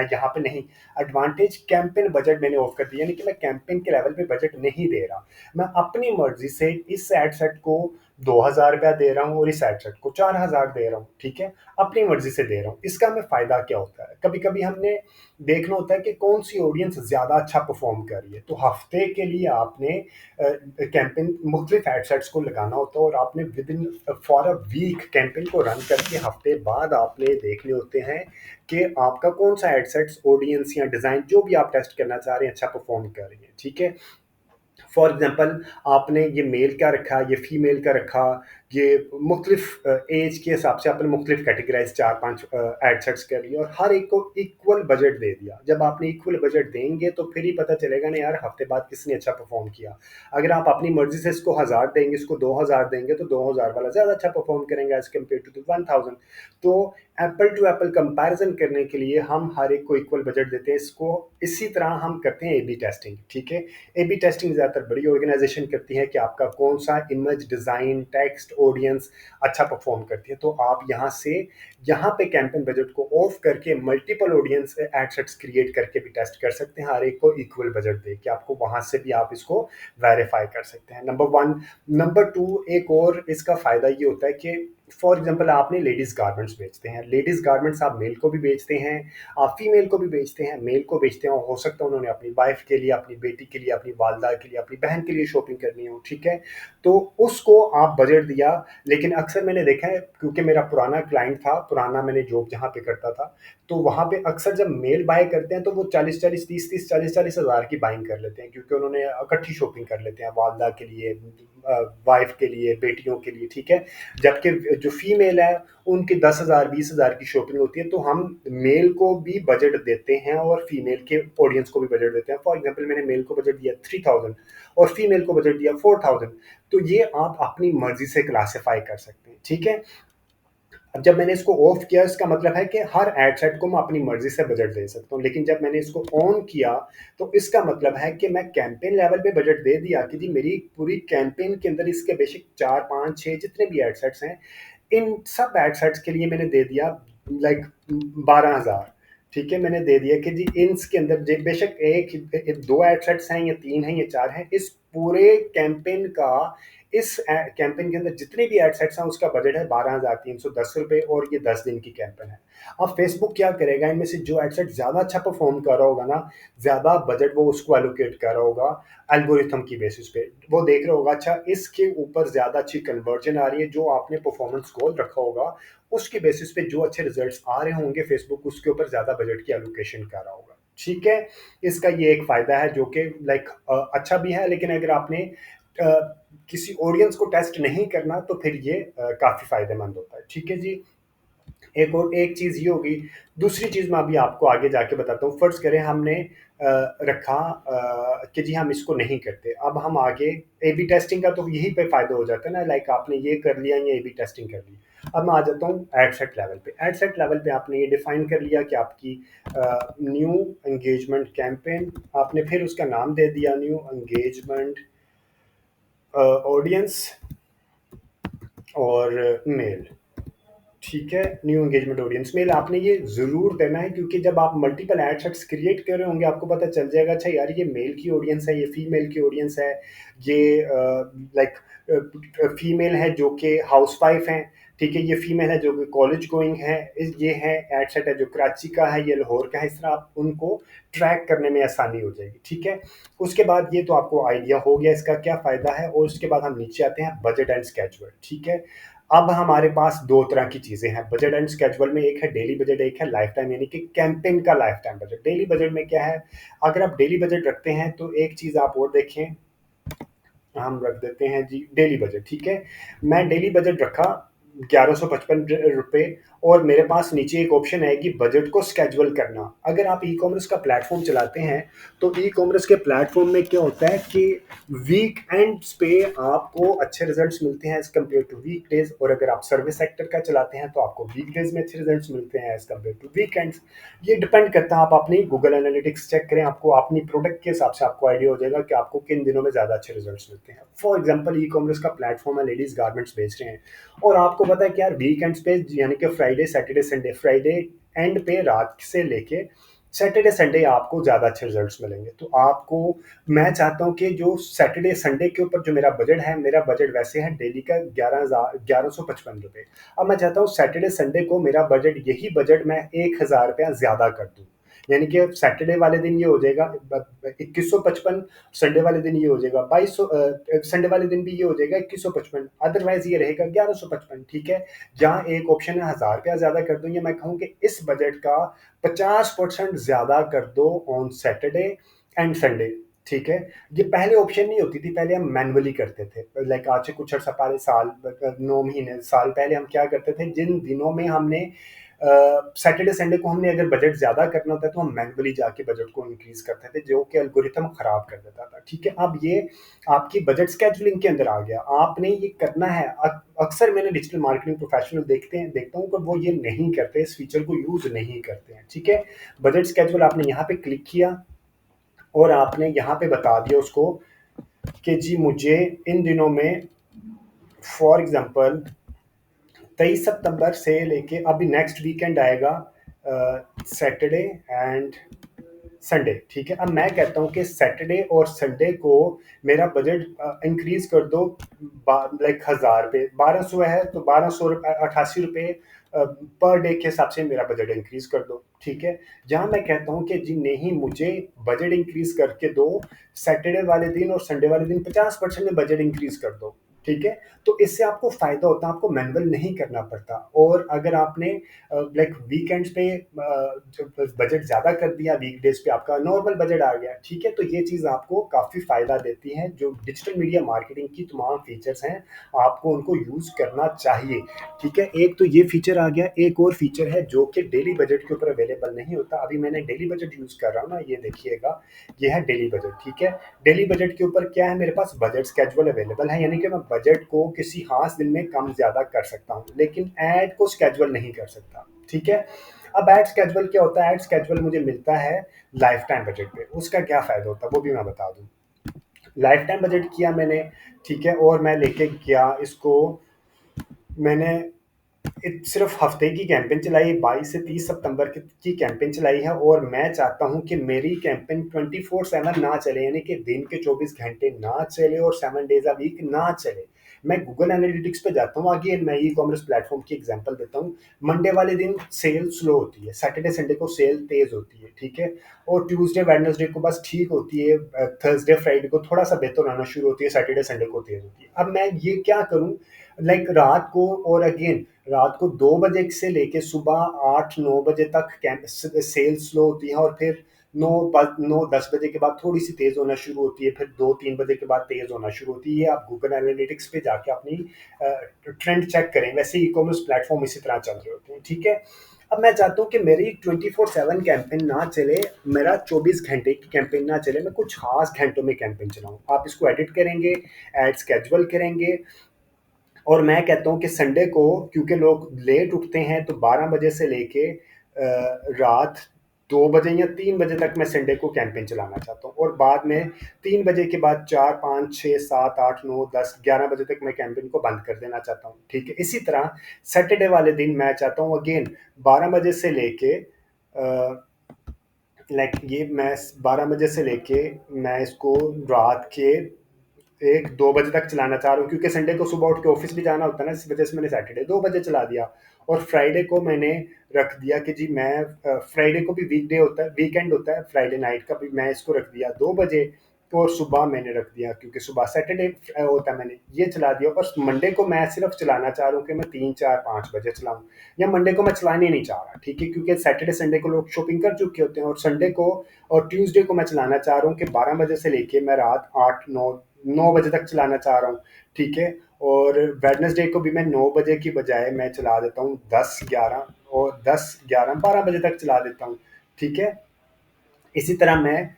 यहाँ पे नहीं। एडवांटेज कैंपेन बजट मैंने ऑफ कर दिया, यानी कि मैं कैंपेन के लेवल पे बजट नहीं दे रहा, मैं अपनी मर्जी से इस एड सेट को 2,000 रुपया दे रहा हूँ और इस एड सेट को 4,000 दे रहा हूँ, ठीक है। अपनी मर्जी से दे रहा हूँ। इसका हमें फायदा क्या होता है, कभी कभी हमने देखना होता है कि कौन सी ऑडियंस ज्यादा अच्छा परफॉर्म कर रही है, तो हफ्ते के लिए आपने कैंपेन मुख्तलिफ एडसेट्स को लगाना होता है, और आपने within for a week campaign को रन करके हफ्ते बाद आपने देखने होते हैं कि आपका कौन सा एडसेट्स ऑडियंस या डिज़ाइन जो भी आप टेस्ट करना चाह रहे हैं अच्छा परफॉर्म कर रही है, ठीक है। फॉर एग्जाम्पल आपने ये मेल का रखा, ये फीमेल का रखा, ये मुख्तलिफ एज के हिसाब से आपने मुख्तलिफ कैटेगराइज 4-5 एडसेट्स कर लिया, और हर एक को इक्वल बजट दे दिया। जब आपने इक्वल बजट देंगे तो फिर ही पता चलेगा ना यार हफ्ते बाद किसने अच्छा परफॉर्म किया। अगर आप अपनी मर्जी से इसको 1000 देंगे, इसको 2000 देंगे, तो 2000 वाला ज़्यादा अच्छा परफॉर्म करेंगे एज कम्पेयर टू 1000। तो एप्पल टू एप्पल कंपैरिजन करने के लिए हम हर एक को इक्वल बजट देते हैं। इसको इसी तरह हम करते हैं ए बी टेस्टिंग, ठीक है। ए बी टेस्टिंग ज़्यादातर बड़ी ऑर्गेनाइजेशन करती है कि आपका कौन सा इमेज, डिज़ाइन, टेक्स्ट, ऑडियंस अच्छा परफॉर्म करती है। तो आप यहाँ पे कैंपेन बजट को ऑफ करके मल्टीपल ऑडियंस एडसेट्स क्रिएट करके भी टेस्ट कर सकते हैं, हर एक को इक्वल बजट दे के आपको वहां से भी आप इसको वेरीफाई कर सकते हैं। Number one. नंबर टू, एक और इसका फायदा ये होता है कि फॉर एग्जाम्पल आपने लेडीज गारमेंट्स बेचते हैं, लेडीज गारमेंट्स आप मेल को भी बेचते हैं, आप फीमेल को भी बेचते हैं। मेल को बेचते हैं, हो सकता है उन्होंने अपनी वाइफ के लिए, अपनी बेटी के लिए, अपनी वालदा के लिए, अपनी बहन के लिए शॉपिंग करनी हो, ठीक है। तो उसको आप बजट दिया। लेकिन अक्सर मैंने देखा है, क्योंकि मेरा पुराना क्लाइंट था, पुराना मैंने जॉब जहाँ पे करता था, तो वहाँ पे अक्सर जब मेल बाय करते हैं तो वो 40-40, 30-30, 40-40 हज़ार की बाइंग कर लेते हैं, क्योंकि उन्होंने इकट्ठी शॉपिंग कर लेते हैं वालदा के लिए, वाइफ के लिए, बेटियों के लिए, ठीक है। जबकि जो फीमेल है उनकी 10,000 20,000 की शॉपिंग होती है। तो हम मेल को भी बजट देते हैं और फीमेल के ऑडियंस को भी बजट देते हैं। फॉर एग्जांपल मैंने मेल को बजट दिया 3000 और फीमेल को बजट दिया 4000। तो ये आप अपनी मर्जी से क्लासिफाई कर सकते हैं, ठीक है। अब जब मैंने इसको ऑफ किया, इसका मतलब है कि हर एड सेट को मैं अपनी मर्जी से बजट दे सकता हूँ। लेकिन जब मैंने इसको ऑन किया, तो इसका मतलब है कि मैं कैंपेन लेवल पे बजट दे दिया कि जी मेरी पूरी कैंपेन के अंदर इसके बेसिक 4-5-6 जितने भी एड सेट्स हैं, इन सब एड सेट्स के लिए मैंने दे दिया 12,000, ठीक है। मैंने दे दिया कि जी इनके अंदर बेशक दो एड सेट्स हैं या तीन हैं या चार हैं, इस पूरे कैंपेन का, इस कैंपेन के अंदर जितने भी एड सेट्स हैं उसका बजट है 12,310 रुपये, और ये 10 दिन की कैंपेन है। अब फेसबुक क्या करेगा, इनमें से जो एड सेट ज़्यादा अच्छा परफॉर्म कर रहा होगा ना, ज़्यादा बजट वो उसको एलोकेट कर रहा होगा एल्गोरिथम की बेसिस पे। वो देख रहा होगा अच्छा इसके ऊपर ज़्यादा अच्छी कन्वर्जन आ रही है, जो आपने परफॉर्मेंस गोल रखा होगा उसके बेसिस पे जो अच्छे रिजल्ट्स आ रहे होंगे, फेसबुक उसके ऊपर ज़्यादा बजट की एलोकेशन कर रहा होगा, ठीक है। इसका ये एक फ़ायदा है जो कि अच्छा भी है। लेकिन अगर आपने किसी ऑडियंस को टेस्ट नहीं करना तो फिर ये काफ़ी फ़ायदेमंद होता है, ठीक है जी। एक चीज़ ये होगी। दूसरी चीज़ मैं अभी आपको आगे जाके बताता हूँ। फ़र्ज़ करें हमने रखा कि जी हम इसको नहीं करते। अब हम आगे ए-बी टेस्टिंग का तो यहीं पे फ़ायदा हो जाता है ना, लाइक आपने ये कर लिया, ये ए-बी टेस्टिंग कर ली। अब मैं आ जाता हूँ एड सेट लेवल पे। एड सेट लेवल पे आपने ये डिफ़ाइन कर लिया कि आपकी न्यू एंगेजमेंट कैंपेन, आपने फिर उसका नाम दे दिया न्यू एंगेजमेंट ऑडियंस और मेल। ठीक है, न्यू एंगेजमेंट ऑडियंस मेल आपने ये ज़रूर देना है, क्योंकि जब आप मल्टीपल एड सेट्स क्रिएट कर रहे होंगे आपको पता चल जाएगा अच्छा यार ये मेल की ऑडियंस है, ये फीमेल की ऑडियंस है, ये लाइक फीमेल है जो कि हाउसवाइफ हैं, ठीक है, ये फीमेल है जो कि कॉलेज गोइंग है, ये है एड सेट है जो कराची का है, ये लाहौर का है। इस तरह आप उनको ट्रैक करने में आसानी हो जाएगी। ठीक है, उसके बाद ये तो आपको आइडिया हो गया इसका क्या फ़ायदा है। और उसके बाद हम नीचे आते हैं बजट एंड स्केड्यूल। ठीक है, अब हमारे पास दो तरह की चीज़ें हैं बजट एंड स्केड्यूल में, एक है डेली बजट, एक है लाइफ टाइम, यानी कि कैंपेन का life time budget. Daily budget में क्या है, अगर आप डेली बजट रखते हैं तो एक चीज़ आप और देखें, हम रख देते हैं जी डेली बजट। ठीक है, मैं डेली बजट रखा 1155 रुपये, और मेरे पास नीचे एक ऑप्शन है कि बजट को स्केड्यूल करना। अगर आप ई कॉमर्स का प्लेटफॉर्म चलाते हैं तो ई कॉमर्स के प्लेटफॉर्म में क्या होता है कि वीक एंड्स पे आपको अच्छे रिजल्ट्स मिलते हैं as compared to weekdays, और अगर आप सर्विस सेक्टर का चलाते हैं तो आपको वीक डेज में अच्छे रिजल्ट्स मिलते हैं एज कम्पेयर टू वीकेंड्स। ये डिपेंड करता है, आप अपनी गूगल एनालिटिक्स चेक करें, आपको अपनी प्रोडक्ट के हिसाब से आपको आइडिया हो जाएगा कि आपको किन दिनों में ज़्यादा अच्छे रिजल्ट्स मिलते हैं। फॉर एग्जाम्पल ई कॉमर्स का प्लेटफॉर्म है, लेडीज़ गारमेंट्स बेच रहे हैं, और आपको पता है कि यार वीकेंड्स पे यानी कि Friday Saturday Sunday, Friday and पे रात से लेके सैटरडे संडे आपको ज़्यादा अच्छे रिजल्ट्स मिलेंगे। तो आपको, मैं चाहता हूँ कि जो सैटरडे संडे के ऊपर जो मेरा बजट है, मेरा बजट वैसे है डेली का 1155 रुपये। अब मैं चाहता हूँ सैटरडे संडे को मेरा बजट, यही बजट मैं 1000 रुपया ज़्यादा कर दूँ, यानी कि सैटरडे वाले दिन ये हो जाएगा 2155, संडे वाले दिन ये हो जाएगा 2200, संडे वाले दिन भी ये हो जाएगा 2155, अदरवाइज ये रहेगा 1155। ठीक है, जहाँ एक ऑप्शन है 1000 रुपया ज़्यादा कर दो, या मैं कहूँ कि इस बजट का 50% ज़्यादा कर दो ऑन सैटरडे एंड संडे। ठीक है, ये पहले ऑप्शन नहीं होती थी, पहले हम मैनुअली करते थे, लाइक आज से कुछ अर्सा पहले, साल 9 महीने साल पहले हम क्या करते थे, जिन दिनों में हमने सैटरडे संडे को हमने अगर बजट ज़्यादा करना होता है तो हम मैनुअली जाके बजट को इंक्रीज करते थे, जो कि एल्गोरिथम खराब कर देता था। ठीक है, अब ये आपकी बजट स्केजुलिंग के अंदर आ गया, आपने ये करना है। अक्सर मैंने डिजिटल मार्केटिंग प्रोफेशनल देखता हूँ कि वो ये नहीं करते, इस फीचर को यूज़ नहीं करते हैं। ठीक है, बजट स्केजुअल आपने यहाँ पे क्लिक किया और आपने यहाँ पे बता दिया उसको कि जी मुझे इन दिनों में, फॉर एग्जांपल 23 सितंबर से लेके अभी नेक्स्ट वीकेंड आएगा, सैटरडे एंड संडे। ठीक है, अब मैं कहता हूँ कि सैटरडे और संडे को मेरा बजट इंक्रीज कर दो, लाइक 1000 रुपये, 1200 है तो 1288 रुपये पर डे के हिसाब से मेरा बजट इंक्रीज कर दो। ठीक है, जहाँ मैं कहता हूँ कि जी नहीं मुझे बजट इंक्रीज करके दो, सैटरडे वाले दिन और संडे वाले दिन 50% में बजट इंक्रीज कर दो। ठीक है, तो इससे आपको फायदा होता है, आपको मैनुअल नहीं करना पड़ता। और अगर आपने लाइक वीकेंड्स पे बजट ज़्यादा कर दिया, वीकडेज पे आपका नॉर्मल बजट आ गया। ठीक है, तो ये चीज़ आपको काफ़ी फ़ायदा देती है। जो डिजिटल मीडिया मार्केटिंग की तमाम फीचर्स हैं आपको उनको यूज़ करना चाहिए। ठीक है, एक तो ये फीचर आ गया, एक और फीचर है जो कि डेली बजट के ऊपर अवेलेबल नहीं होता। अभी मैंने डेली बजट यूज़ कर रहा हूँ ना, ये देखिएगा, ये है डेली बजट। ठीक है, डेली बजट के ऊपर क्या है, मेरे पास बजट स्केजुअल अवेलेबल है, यानी कि मैं बजट को किसी खास दिन में कम ज़्यादा कर सकता हूँ, लेकिन ऐड को स्केजुअल नहीं कर सकता। ठीक है, अब एड स्केजुअल क्या होता है, एड स्केजुअल मुझे मिलता है लाइफ टाइम बजट पे। उसका क्या फ़ायदा होता है वो भी मैं बता दूँ। लाइफ टाइम बजट किया मैंने, ठीक है, और मैं लेके गया इसको, मैंने सिर्फ हफ्ते की कैंपेन चलाई, 22 से 30 सितंबर की कैंपेन चलाई है, और मैं चाहता हूं कि मेरी कैंपेन 24/7 ना चले, यानी कि दिन के 24 घंटे ना चले और 7 डेज अ वीक ना चले। मैं गूगल एनालिटिक्स पे जाता हूँ, आगे मैं ई कॉमर्स प्लेटफॉर्म की एग्जांपल देता हूँ। मंडे वाले दिन सेल स्लो होती है, सैटरडे संडे को सेल तेज होती है। ठीक है, और ट्यूसडे वेडनेसडे को बस ठीक होती है, थर्सडे फ्राइडे को थोड़ा सा बेहतर आना शुरू होती है, सैटरडे संडे को तेज होती है। अब मैं ये क्या करूँ, लाइक रात को, और अगेन रात को 2 बजे से लेके सुबह 8-9 बजे तक कैंप सेल स्लो होती है, और फिर 9-10 बजे के बाद थोड़ी सी तेज़ होना शुरू होती है, फिर 2-3 बजे के बाद तेज़ होना शुरू होती है। आप गूगल एनालिटिक्स पे जाके अपनी ट्रेंड चेक करें। वैसे ई कॉमर्स प्लेटफॉर्म इसी तरह चल रहे होते हैं, ठीक है। अब मैं चाहता हूँ कि मेरी 24/7 कैंपेन ना चले, मेरा 24 घंटे की कैंपेन ना चले, मैं कुछ खास घंटों में कैंपेन चलाऊँ। आप इसको एडिट करेंगे, एड स्केजुअल करेंगे, और मैं कहता हूँ कि संडे को, क्योंकि लोग लेट उठते हैं, तो 12 बजे से लेके रात 2 बजे या 3 बजे तक मैं संडे को कैंपेन चलाना चाहता हूँ, और बाद में 3 बजे के बाद 4, 5, 6, 7, 8, 9, 10, 11 बजे तक मैं कैंपेन को बंद कर देना चाहता हूँ, ठीक है। इसी तरह सैटरडे वाले दिन मैं चाहता हूँ अगेन 12 बजे से लेके लाइक ये मैं 12 बजे से लेके मैं इसको रात के 1-2 बजे तक चलाना चाह रहा हूँ, क्योंकि संडे को सुबह उठ के ऑफिस भी जाना होता है ना, इस वजह से मैंने सैटरडे 2 बजे चला दिया। और फ्राइडे को मैंने रख दिया कि जी मैं फ्राइडे को भी वीकडे होता है, वीकेंड होता है, फ्राइडे नाइट का भी मैं इसको रख दिया 2 बजे। और सुबह मैंने रख दिया, क्योंकि सुबह सैटरडे होता है, मैंने ये चला दिया। और मंडे को मैं सिर्फ चलाना चाह रहा हूँ कि मैं 3, 4, 5 बजे चलाऊँ, या मंडे को मैं चलाने ही नहीं चाह रहा, ठीक है, क्योंकि सैटरडे संडे को लोग शॉपिंग कर चुके होते हैं। और संडे को और ट्यूसडे को मैं चलाना चाह रहा हूँ कि 12 बजे से लेके मैं रात 8, 9 बजे तक चलाना चाह रहा हूँ, ठीक है। और वेडनेसडे को भी मैं 9 बजे की बजाय मैं चला देता हूँ 10, 11, और 10, 11, 12 बजे तक चला देता हूँ, ठीक है। इसी तरह मैं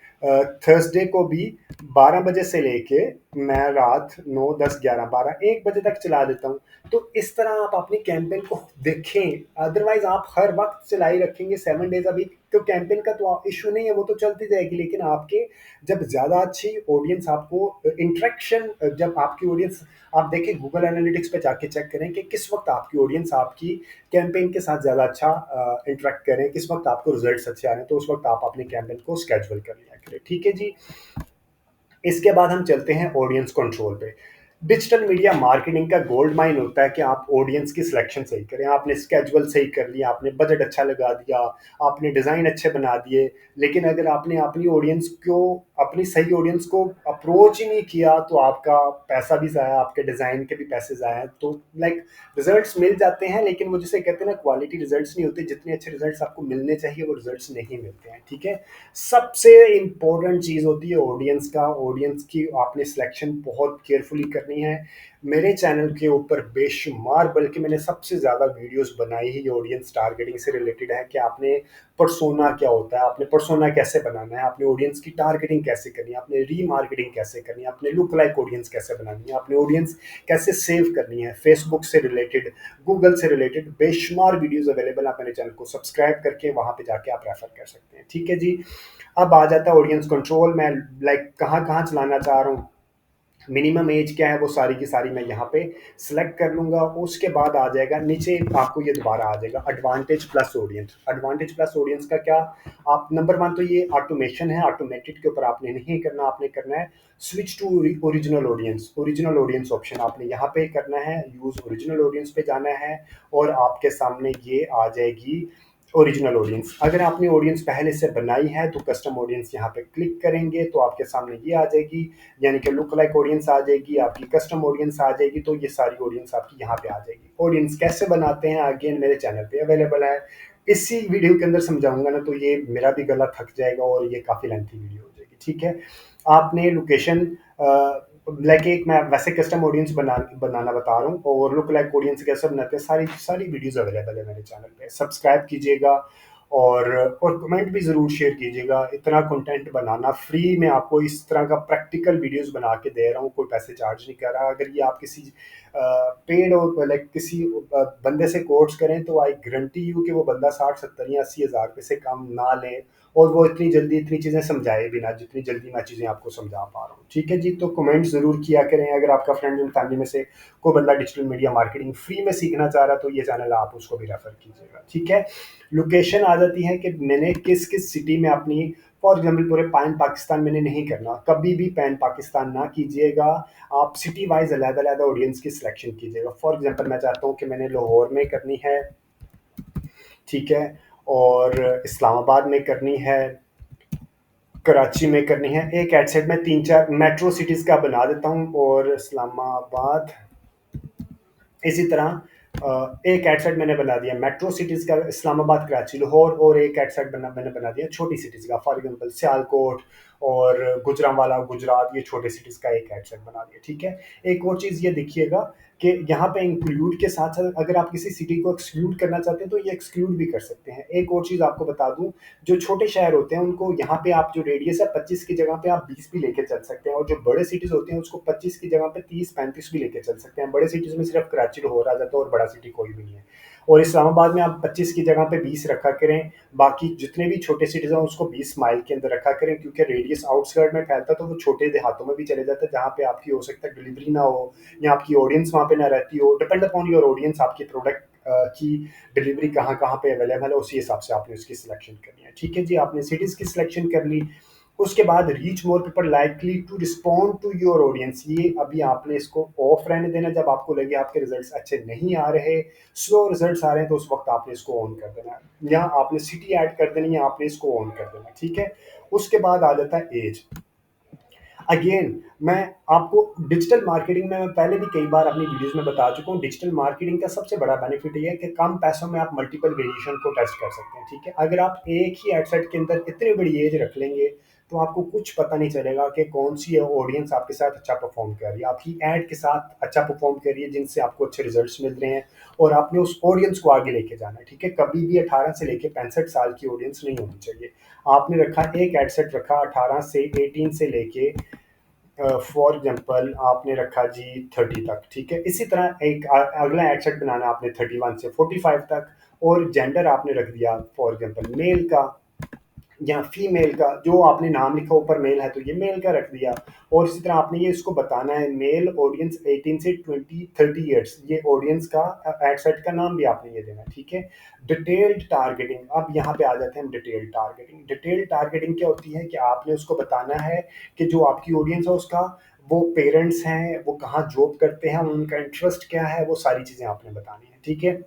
थर्सडे को भी 12 बजे से लेके मैं रात 9, 10, 11, 12, 1 बजे तक चला देता हूँ। तो इस तरह आप अपनी कैंपेन को देखें, अदरवाइज आप हर वक्त चलाई रखेंगे 7 डेज अ वीक, तो कैंपेन का तो इशू नहीं है, वो तो चलती जाएगी। लेकिन आपके जब ज़्यादा अच्छी ऑडियंस आपको इंटरेक्शन, जब आपकी ऑडियंस, आप देखें गूगल एनालिटिक्स पे जाके चेक करें कि किस वक्त आपकी ऑडियंस आपकी कैंपेन के साथ ज़्यादा अच्छा इंटरेक्ट करें, किस वक्त आपको रिजल्ट्स अच्छे आ रहे हैं, तो उस वक्त आप अपने कैंपेन को स्केजुअल कर लिया करें, ठीक है जी। इसके बाद हम चलते हैं ऑडियंस कंट्रोल पे। डिजिटल मीडिया मार्केटिंग का गोल्ड माइन होता है कि आप ऑडियंस की सिलेक्शन सही करें। आपने स्केजुअल सही कर लिया, आपने बजट अच्छा लगा दिया, आपने डिज़ाइन अच्छे बना दिए, लेकिन अगर आपने अपनी ऑडियंस को, अपनी सही ऑडियंस को अप्रोच ही नहीं किया, तो आपका पैसा भी ज़ाया, आपके डिज़ाइन के भी पैसे ज़ाया। तो लाइक रिजल्ट्स मिल जाते हैं, लेकिन वो जिसे कहते हैं ना, क्वालिटी रिजल्ट्स नहीं होते। जितने अच्छे रिजल्ट्स आपको मिलने चाहिए वो रिजल्ट्स नहीं मिलते हैं, ठीक है। सबसे इम्पोर्टेंट चीज़ होती है ऑडियंस का, ऑडियंस की आपने सिलेक्शन बहुत केयरफुली करनी है। मेरे चैनल के ऊपर बेशुमार, बल्कि मैंने सबसे ज़्यादा वीडियोस बनाई ही ऑडियंस टारगेटिंग से रिलेटेड है, कि आपने पर्सोना क्या होता है, आपने पर्सोना कैसे बनाना है, आपने ऑडियंस की टारगेटिंग कैसे करनी है, आपने रीमार्केटिंग कैसे करनी है, आपने लुक लाइक ऑडियंस कैसे बनानी है, आपने ऑडियंस कैसे सेव करनी है, फेसबुक से रिलेटेड, गूगल से रिलेटेड बेशुमार वीडियोस अवेलेबल। आप मेरे चैनल को सब्सक्राइब करके वहाँ पे जाके आप रेफर कर सकते हैं, ठीक है जी। अब आ जाता है ऑडियंस कंट्रोल। मैं लाइक कहाँ कहाँ चलाना चाह रहा हूँ, मिनिमम एज क्या है, वो सारी की सारी मैं यहाँ पे सिलेक्ट कर लूँगा। उसके बाद आ जाएगा नीचे, आपको ये दोबारा आ जाएगा advantage plus audience. Advantage plus audience का क्या, आप नंबर 1 तो ये ऑटोमेशन है, ऑटोमेटेड के ऊपर आपने नहीं करना, आपने करना है switch to original audience. Original audience option आपने यहाँ पे करना है, यूज़ ओरिजिनल ऑडियंस पे जाना है, और आपके सामने ये आ जाएगी ओरिजिनल ऑडियंस। अगर आपने ऑडियंस पहले से बनाई है तो कस्टम ऑडियंस यहाँ पे क्लिक करेंगे तो आपके सामने ये आ जाएगी, यानी कि लुक लाइक ऑडियंस आ जाएगी, आपकी कस्टम ऑडियंस आ जाएगी। तो ये सारी ऑडियंस आपकी यहाँ पे आ जाएगी। ऑडियंस कैसे बनाते हैं अगेन मेरे चैनल पे अवेलेबल है, इसी वीडियो के अंदर समझाऊंगा ना, तो ये मेरा भी गला थक जाएगा और ये काफ़ी लेंथी वीडियो हो जाएगी, ठीक है। आपने लोकेशन लाइक एक मैं वैसे कस्टम ऑडियंस बनाना बता रहा हूँ, और लुक लाइक ऑडियंस कैसे बनाते हैं, सारी सारी वीडियोस अवेलेबल है मेरे चैनल पे। सब्सक्राइब कीजिएगा, और कमेंट भी ज़रूर शेयर कीजिएगा। इतना कंटेंट बनाना फ्री में आपको, इस तरह का प्रैक्टिकल वीडियोस बना के दे रहा हूँ, कोई पैसे चार्ज नहीं कर रहा। अगर ये आप किसी पेड और लाइक किसी बंदे से कोर्स करें, तो आई गारंटी यू कि वो बंदा 60, 70 या 80 हज़ार रुपये से कम ना ले, और वो इतनी जल्दी इतनी चीज़ें समझाए भी ना, जितनी जल्दी मैं चीज़ें आपको समझा पा रहा हूँ, ठीक है जी। तो कमेंट ज़रूर किया करें। अगर आपका फ्रेंड एंड फैमिली में से कोई बंदा डिजिटल मीडिया मार्केटिंग फ्री में सीखना चाह रहा है, तो ये चैनल आप उसको भी रेफर कीजिएगा, ठीक है। लोकेशन आ जाती है कि मैंने किस किस सिटी में अपनी, फॉर एग्जाम्पल पूरे पैन पाकिस्तान मैंने नहीं करना, कभी भी पैन पाकिस्तान ना कीजिएगा। आप सिटी वाइज अलग अलग ऑडियंस की सिलेक्शन कीजिएगा। फॉर एग्जाम्पल मैं चाहता हूँ कि मैंने लाहौर में करनी है, ठीक है, और इस्लामाबाद में करनी है, कराची में करनी है। एक एड सेट में 3-4 मेट्रो सिटीज़ का बना देता हूँ, और इस्लामाबाद, इसी तरह एक एड सेट मैंने बना दिया मेट्रो सिटीज़ का, इस्लामाबाद, कराची, लाहौर, और एक एड सेट मैंने बना दिया छोटी सिटीज़ का, फॉर एग्जांपल सियालकोट और गुजरांवाला गुजरात, ये छोटे सिटीज़ का एक एड सेट बना दिया, ठीक है। एक और चीज़ ये देखिएगा कि यहाँ पे इंक्लूड के साथ साथ अगर आप किसी सिटी को एक्सक्लूड करना चाहते हैं तो ये एक्सक्लूड भी कर सकते हैं। एक और चीज़ आपको बता दूं, जो छोटे शहर होते हैं उनको यहाँ पे आप जो रेडियस है 25 की जगह पे आप 20 भी लेके चल सकते हैं, और जो बड़े सिटीज होते हैं उसको 25 की जगह पे 30-35 भी लेके चल सकते हैं। बड़े सिटीज में सिर्फ कराची लाहौर आ जाता है और बड़ा सिटी कोई भी नहीं है। और इस्लामाबाद में आप 25 की जगह पे 20 रखा करें, बाकी जितने भी छोटे सिटीज हैं उसको 20 माइल के अंदर रखा करें, क्योंकि रेडियस आउटस्कर्ट में फैलता है तो वो छोटे देहातों में भी चले जाता है जहाँ पे आपकी हो सकता है डिलीवरी ना हो, या आपकी ऑडियंस वहाँ पे ना रहती हो। डिपेंड अपॉन योर ऑडियंस, आपकी प्रोडक्ट की डिलीवरी कहाँ कहाँ पे अवेलेबल है, उसी हिसाब से आपने उसकी सिलेक्शन करनी है, ठीक है जी। आपने सिटीज़ की सिलेक्शन कर ली, उसके बाद reach more people likely to respond to your audience, ये अभी आपने इसको ऑफ रहने देना। जब आपको लगे आपके रिजल्ट्स अच्छे नहीं आ रहे, स्लो रिजल्ट्स आ रहे हैं, तो उस वक्त आपने इसको ऑन कर देना है, या आपने सिटी ऐड कर देनी है, आपने इसको ऑन कर देना, ठीक है। उसके बाद आ जाता है एज। अगेन मैं आपको डिजिटल मार्केटिंग में, मैं पहले भी कई बार अपनी वीडियोस में बता चुका हूँ, डिजिटल मार्केटिंग का सबसे बड़ा बेनिफिट ये है कि कम पैसों में आप मल्टीपल वेरिएशन को टेस्ट कर सकते हैं, ठीक है। अगर आप एक ही एडसेट के अंदर इतनी बड़ी एज रख लेंगे तो आपको कुछ पता नहीं चलेगा कि कौन सी ऑडियंस आपके साथ अच्छा परफॉर्म कर रही है, आपकी एड के साथ अच्छा परफॉर्म कर रही है, जिनसे आपको अच्छे रिजल्ट्स मिल रहे हैं, और आपने उस ऑडियंस को आगे लेके जाना है, ठीक है। कभी भी 18 से लेके 65 साल की ऑडियंस नहीं होनी चाहिए। आपने रखा एक एडसेट रखा 18 से 18 से लेके फॉर एग्जांपल आपने रखा जी 30 तक, ठीक है। इसी तरह एक अगला एडसेट बनाना आपने 31 से 45 तक, और जेंडर आपने रख दिया फॉर एग्जांपल मेल का या फीमेल का, जो आपने नाम लिखा ऊपर मेल है तो ये मेल का रख दिया। और इसी तरह आपने ये इसको बताना है मेल ऑडियंस 18 से 20-30 ईयर्स, ये ऑडियंस का एडसेट का नाम भी आपने ये देना, ठीक है। डिटेल्ड टारगेटिंग, अब यहाँ पे आ जाते हैं हम डिटेल्ड टारगेटिंग। डिटेल्ड टारगेटिंग क्या होती है कि आपने उसको बताना है कि जो आपकी ऑडियंस है उसका, वो पेरेंट्स हैं, वो कहाँ जॉब करते हैं, उनका इंटरेस्ट क्या है, वो सारी चीज़ें आपने बतानी है, ठीक है।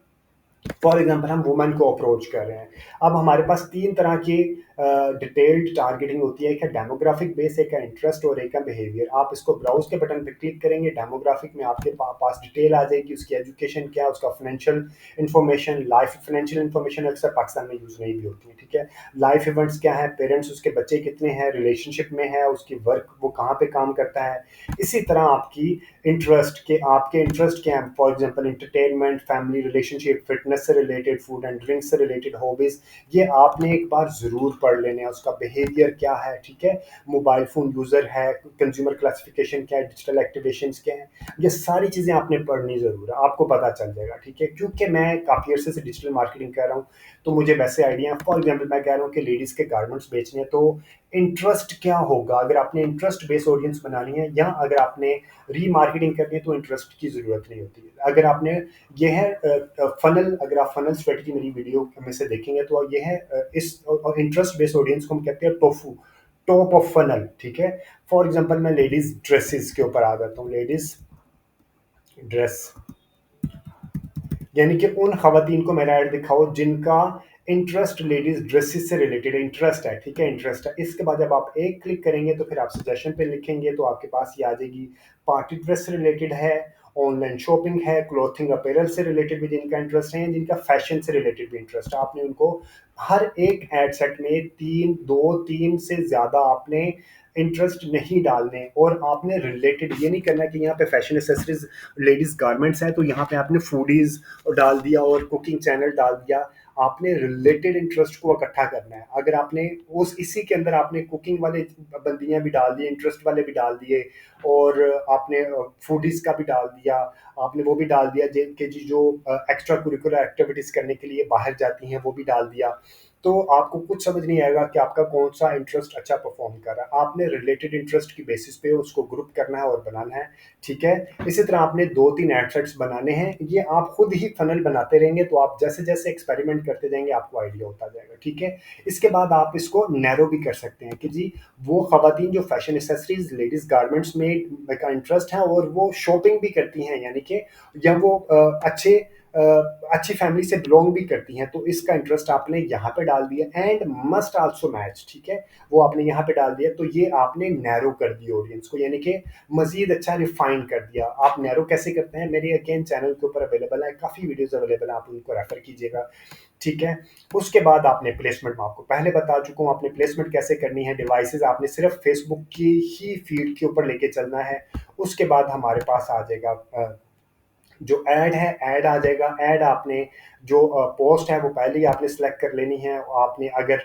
फॉर एग्जाम्पल हम वुमेन को अप्रोच कर रहे हैं। अब हमारे पास तीन तरह की डिटेल्ड टारगेटिंग होती है, एक है डेमोग्राफिक बेस, एक है इंटरेस्ट, और एक है बिहेवियर। आप इसको ब्राउज के बटन पर क्लिक करेंगे, डेमोग्राफिक में आपके पास डिटेल आ जाएगी, उसकी एजुकेशन क्या है, उसका financial information, life financial information अक्सर पाकिस्तान में यूज़ नहीं भी होती है, ठीक है। लाइफ इवेंट्स क्या है, पेरेंट्स उसके बच्चे कितने हैं, रिलेशनशिप में है, उसकी वर्क वो कहाँ पे काम करता है। इसी तरह आपकी इंटरेस्ट के, आपके इंटरेस्ट क्या है, for example entertainment, family, relationship, fitness से रिलेटेड, फूड एंड ड्रिंक से रिलेटेड, हॉबीज, ये आपने एक बार जरूर पढ़ लेने हैं। उसका बिहेवियर क्या है, ठीक है, मोबाइल फोन यूजर है, कंज्यूमर क्लासिफिकेशन क्या है, डिजिटल एक्टिवेशन क्या है, ये सारी चीजें आपने पढ़नी जरूर है, आपको पता चल जाएगा, ठीक है। क्योंकि मैं काफी अर्से से डिजिटल मार्केटिंग कर रहा हूँ तो मुझे वैसे आइडिया है। फॉर एग्जाम्पल मैं कह रहा हूँ कि लेडीज के गारमेंट्स बेचने हैं, तो इंटरेस्ट क्या होगा, अगर आपने इंटरेस्ट बेस्ड ऑडियंस बनानी है, या अगर आपने रीमार्केटिंग करनी है तो इंटरेस्ट की ज़रूरत नहीं होती है। अगर आपने ये है फनल, अगर आप फनल स्ट्रेटजी मेरी वीडियो में से देखेंगे तो ये है इस इंटरेस्ट बेस्ड ऑडियंस को हम कहते हैं टोफू, टॉप ऑफ फनल, ठीक है। फॉर एग्जांपल मैं लेडीज ड्रेसेस के ऊपर आ जाता हूँ, लेडीज ड्रेस, यानी कि उन खवातीन को मेरा ऐड दिखाओ जिनका इंटरेस्ट लेडीज ड्रेसेस से रिलेटेड इंटरेस्ट है, ठीक है, इंटरेस्ट है। इसके बाद जब आप एक क्लिक करेंगे तो फिर आप सजेशन पे लिखेंगे तो आपके पास ये आ जाएगी, पार्टी ड्रेस से रिलेटेड है, ऑनलाइन शॉपिंग है, क्लोथिंग अपेरल से रिलेटेड भी जिनका इंटरेस्ट है, जिनका फैशन से रिलेटेड भी इंटरेस्ट है। आपने उनको हर एक एड सेट में तीन से ज़्यादा आपने इंटरेस्ट नहीं डालने, और आपने रिलेटेड ये नहीं करना कि यहाँ पे फैशन एसेसरीज लेडीज गारमेंट्स हैं तो यहाँ पे आपने फूडीज डाल दिया और कुकिंग चैनल डाल दिया। आपने रिलेटेड इंटरेस्ट को इकट्ठा करना है। अगर आपने उस इसी के अंदर आपने कुकिंग वाले बंदियां भी डाल दिए, इंटरेस्ट वाले भी डाल दिए, और आपने फूडीज का भी डाल दिया, आपने वो भी डाल दिया जिनके जी जो एक्स्ट्रा कुरिकुलर एक्टिविटीज करने के लिए बाहर जाती हैं वो भी डाल दिया, तो आपको कुछ समझ नहीं आएगा कि आपका कौन सा इंटरेस्ट अच्छा परफॉर्म कर रहा है। आपने रिलेटेड इंटरेस्ट की बेसिस पे उसको ग्रुप करना है और बनाना है, ठीक है। इसी तरह आपने 2-3 एडसेट्स बनाने हैं, ये आप खुद ही फनल बनाते रहेंगे तो आप जैसे जैसे एक्सपेरिमेंट करते जाएंगे आपको आइडिया होता जाएगा, ठीक है। इसके बाद आप इसको नैरो भी कर सकते हैं कि जी वो खवातीन जो फैशन एसेसरीज लेडीज गारमेंट्स में का इंटरेस्ट है और वो शॉपिंग भी करती हैं, यानी कि या वो अच्छे अच्छी फैमिली से बिलोंग भी करती हैं, तो इसका इंटरेस्ट आपने यहाँ पे डाल दिया, एंड मस्ट आल्सो मैच, ठीक है, वो आपने यहाँ पे डाल दिया, तो ये आपने नैरो कर दिया ऑडियंस को, यानी कि मजीद अच्छा रिफाइन कर दिया। आप नैरो कैसे करते हैं, मेरे अगेन चैनल के ऊपर अवेलेबल है, काफ़ी वीडियोस अवेलेबल है, आप उनको रेफर कीजिएगा, ठीक है। उसके बाद आपने प्लेसमेंट, मैं आपको पहले बता चुका हूँ आपने प्लेसमेंट कैसे करनी है, डिवाइसेस आपने सिर्फ फेसबुक की ही फीड के ऊपर लेके चलना है। उसके बाद हमारे पास आ जाएगा जो ऐड है, ऐड आ जाएगा, ऐड आपने जो पोस्ट है वो पहले ही आपने सेलेक्ट कर लेनी है, आपने अगर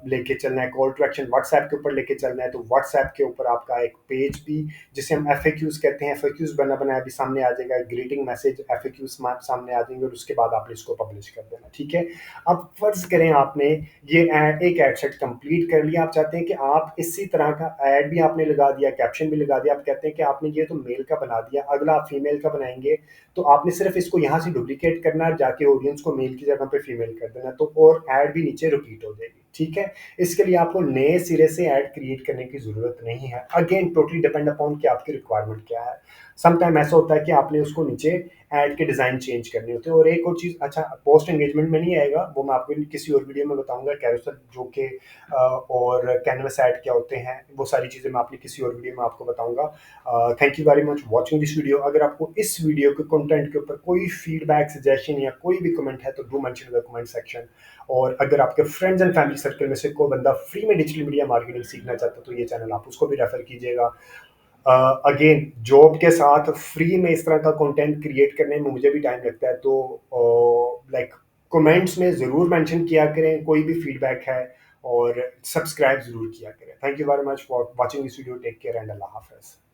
लेके चलना है कॉल टू एक्शन व्हाट्सएप के ऊपर लेके चलना है, तो व्हाट्सएप के ऊपर आपका एक पेज भी, जिसे हम एफ कहते हैं, एफ बना बनाया भी सामने आ जाएगा, ग्रीटिंग मैसेज एफ सामने आ जाएंगे, और उसके बाद आपने इसको पब्लिश कर देना, ठीक है। अब फर्ज करें आपने ये एक एड सेट कंप्लीट कर लिया, आप चाहते हैं कि आप इसी तरह का ऐड भी आपने लगा दिया, कैप्शन भी लगा दिया, आप कहते हैं कि आपने ये तो मेल का बना दिया, अगला आप फीमेल का बनाएंगे, तो आपने सिर्फ इसको यहाँ से डुप्लीकेट करना है, जाके ऑडियंस को मेल की जगह पे फीमेल कर देना, तो और ऐड भी नीचे रिपीट हो जाएगी, ठीक है। इसके लिए आपको नए सिरे से ऐड क्रिएट करने की जरूरत नहीं है, अगेन टोटली डिपेंड अपॉन कि आपकी रिक्वायरमेंट क्या है। समटाइम ऐसा होता है कि आपने उसको नीचे ऐड के डिज़ाइन चेंज करने होते हैं। और एक और चीज़, अच्छा पोस्ट एंगेजमेंट में नहीं आएगा, वो मैं आपको किसी और वीडियो में बताऊंगा, कैरोसेल जो कि और कैनवस ऐड क्या होते हैं, वो सारी चीज़ें मैं आपकी किसी और वीडियो में आपको बताऊंगा। Thank you very much watching this video. अगर आपको इस वीडियो के कंटेंट के ऊपर कोई फीडबैक, सजेशन या कोई भी कमेंट है तो do mention in the comment section. और अगर आपके फ्रेंड्स एंड फैमिली सर्कल में से कोई बंदा फ्री में डिजिटल मीडिया मार्केटिंग सीखना चाहता है तो ये चैनल आप उसको भी रेफर कीजिएगा। अगेन जॉब के साथ फ्री में इस तरह का कंटेंट क्रिएट करने में मुझे भी टाइम लगता है, तो लाइक कमेंट्स में ज़रूर मेंशन किया करें कोई भी फीडबैक है, और सब्सक्राइब ज़रूर किया करें। Thank you very much for watching this video, take care and अल्लाह हाफिज़।